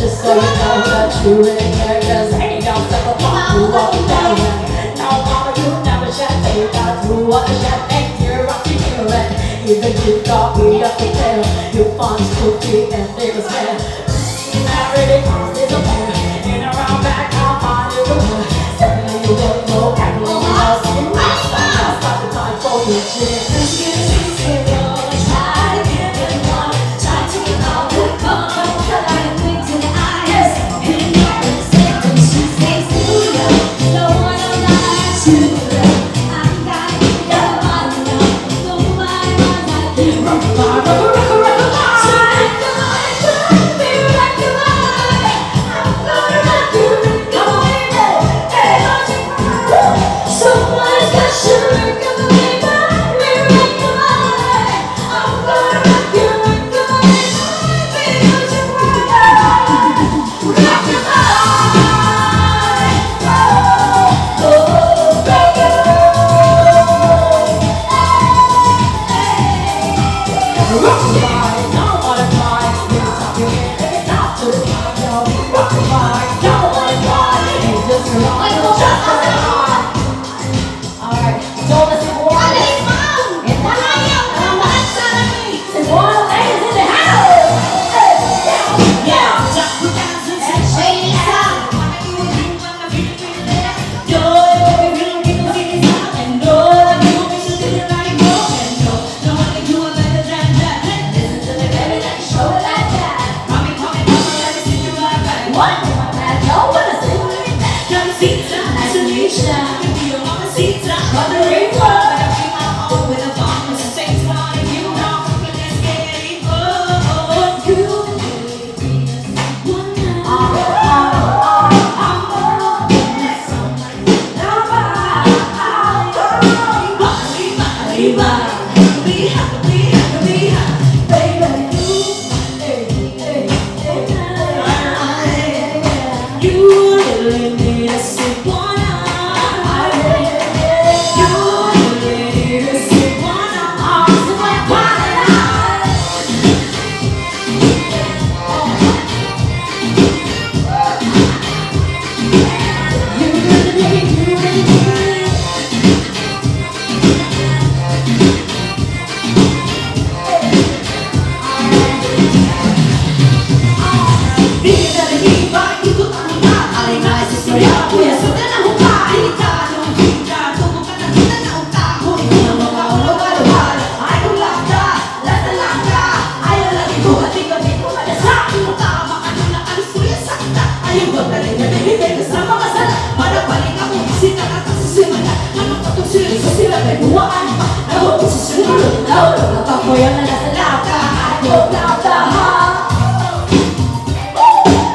Just so you know that you really care, cause ain't got stuff apart who walk down. Now mama, you never shed, they got through what the shed ain't here up to you. And even you got me up to tail, you fun spooky and they was fair. That really cost is a pair, in around back, I'll find you the way. Suddenly you will go back, little house, you must stop the time for you, shit. Rockabye, don't wanna cry. Every time you hear it, it's not to cry, yo. Rockabye, don't wanna cry. Ain't just a lie, just a lie. Alright, don't listen to what I say. It's not how you know what's telling me. It's one of ladies in the house. Yeah, just put down some shady sound. You really need a Cebuana. You really need a Cebuana.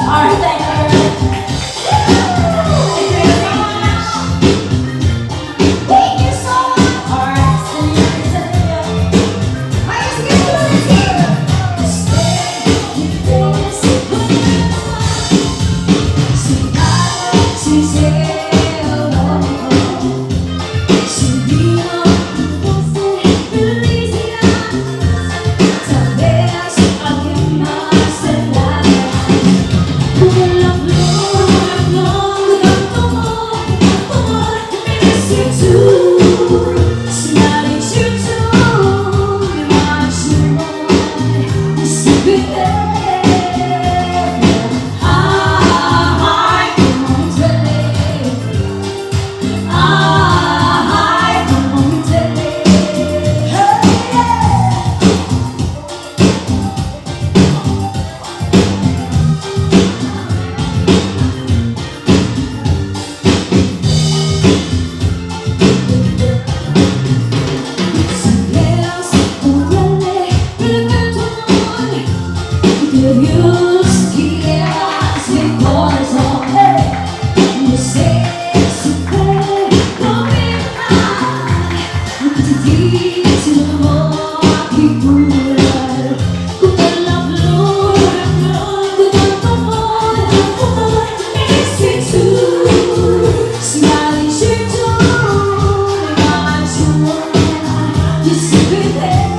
Alright, thank you. Hey.